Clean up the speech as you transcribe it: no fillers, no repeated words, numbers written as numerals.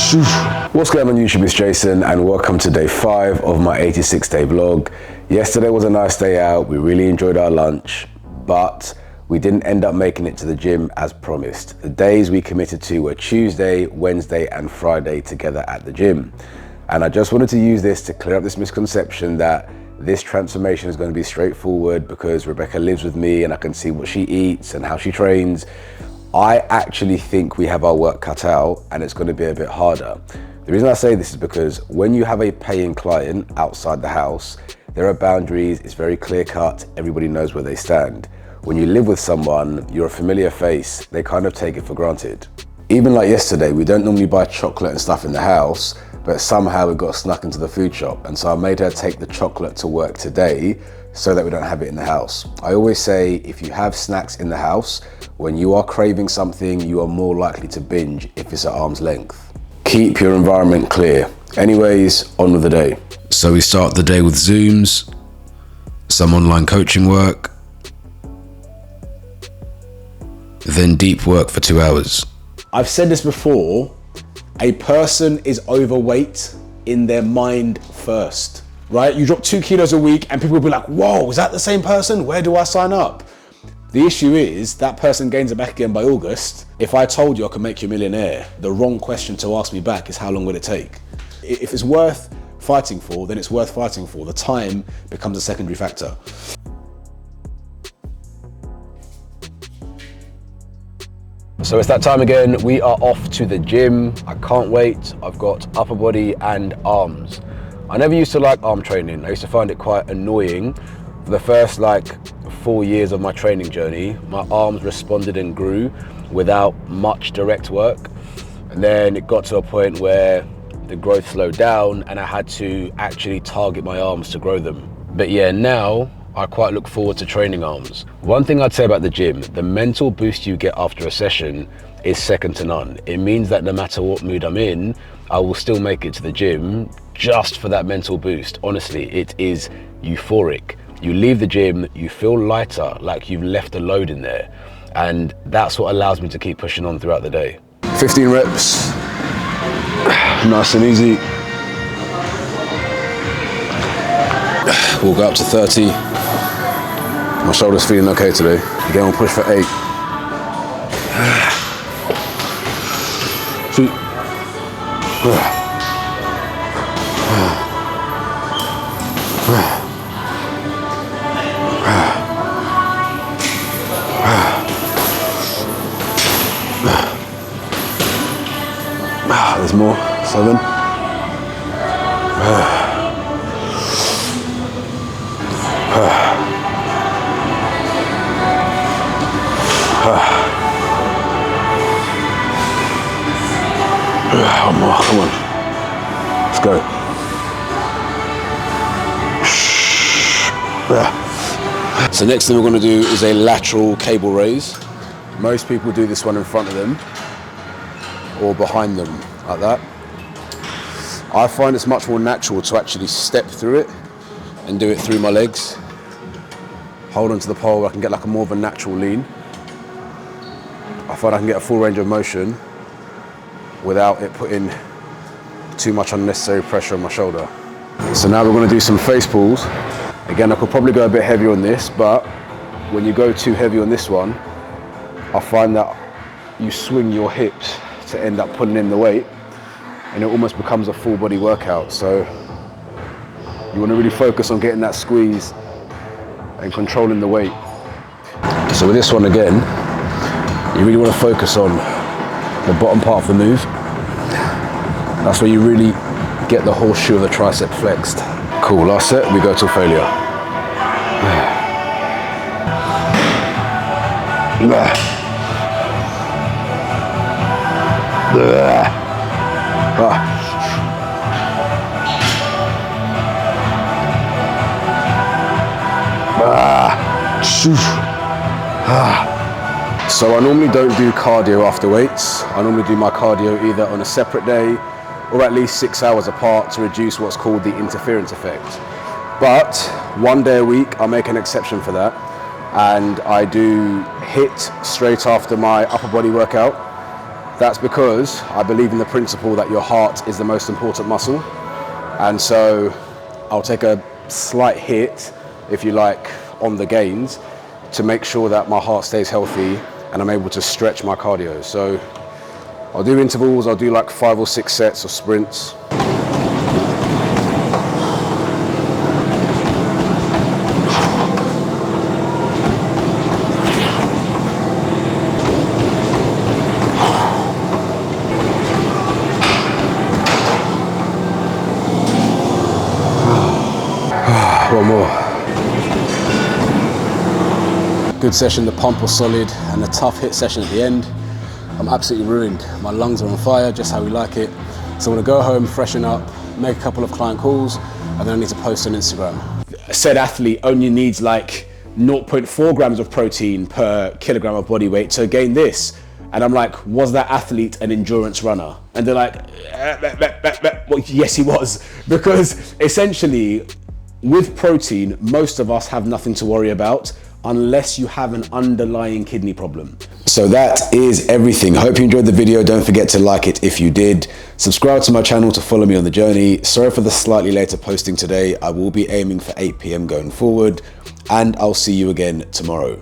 What's going on YouTube, it's Jason and welcome to day 5 of my 86-day vlog. Yesterday was a nice day out, we really enjoyed our lunch, but we didn't end up making it to the gym as promised. The days we committed to were Tuesday, Wednesday and Friday together at the gym. And I just wanted to use this to clear up this misconception that this transformation is going to be straightforward because Rebecca lives with me and I can see what she eats and how she trains. I actually think we have our work cut out and it's going to be a bit harder. The reason I say this is because when you have a paying client outside the house, there are boundaries, it's very clear cut, everybody knows where they stand. When you live with someone, you're a familiar face, they kind of take it for granted. Even like yesterday, we don't normally buy chocolate and stuff in the house, but somehow we got snuck into the food shop. And so I made her take the chocolate to work today so that we don't have it in the house. I always say, if you have snacks in the house, when you are craving something, you are more likely to binge if it's at arm's length. Keep your environment clear. Anyways, on with the day. So we start the day with Zooms, some online coaching work, then deep work for 2 hours. I've said this before, a person is overweight in their mind first, right? You drop 2 kilos a week and people will be like, whoa, is that the same person? Where do I sign up? The issue is that person gains it back again by August. If I told you I could make you a millionaire, the wrong question to ask me back is how long would it take? If it's worth fighting for, then it's worth fighting for. The time becomes a secondary factor. So it's that time again, we are off to the gym. I can't wait, I've got upper body and arms. I never used to like arm training. I used to find it quite annoying. For the first 4 years of my training journey, my arms responded and grew without much direct work. And then it got to a point where the growth slowed down and I had to actually target my arms to grow them. But yeah, now I quite look forward to training arms. One thing I'd say about the gym, the mental boost you get after a session is second to none. It means that no matter what mood I'm in, I will still make it to the gym just for that mental boost. Honestly, it is euphoric. You leave the gym, you feel lighter, like you've left a load in there. And that's what allows me to keep pushing on throughout the day. 15 reps, nice and easy. We'll go up to 30. My shoulder's feeling okay today. Again, we'll push for 8. There's more. 7. One more, come on. Let's go. So next thing we're going to do is a lateral cable raise. Most people do this one in front of them or behind them, like that. I find it's much more natural to actually step through it and do it through my legs. Hold onto the pole, I can get more of a natural lean. I find I can get a full range of motion without it putting too much unnecessary pressure on my shoulder. So now we're going to do some face pulls. Again, I could probably go a bit heavier on this, but when you go too heavy on this one, I find that you swing your hips to end up putting in the weight and it almost becomes a full body workout. So you want to really focus on getting that squeeze and controlling the weight. So with this one again, you really want to focus on the bottom part of the move. That's where you really get the horseshoe of the tricep flexed. Cool, last set, we go till failure. So I normally don't do cardio after weights. I normally do my cardio either on a separate day or at least 6 hours apart to reduce what's called the interference effect. But one day a week, I'll make an exception for that. And I do HIIT straight after my upper body workout. That's because I believe in the principle that your heart is the most important muscle. And so I'll take a slight hit, if you like, on the gains to make sure that my heart stays healthy and I'm able to stretch my cardio. So I'll do intervals, I'll do like 5 or 6 sets of sprints. One more. Good session, the pump was solid, and a tough hit session at the end. I'm absolutely ruined. My lungs are on fire, just how we like it. So I'm gonna go home, freshen up, make a couple of client calls, and then I need to post on Instagram. Said athlete only needs like 0.4 grams of protein per kilogram of body weight to gain this. And I'm like, was that athlete an endurance runner? And they're like, well, yes, he was. Because essentially, with protein, most of us have nothing to worry about unless you have an underlying kidney problem. So that is everything. I hope you enjoyed the video. Don't forget to like it if you did. Subscribe to my channel to follow me on the journey. Sorry for the slightly later posting today. I will be aiming for 8 p.m. going forward, and I'll see you again tomorrow.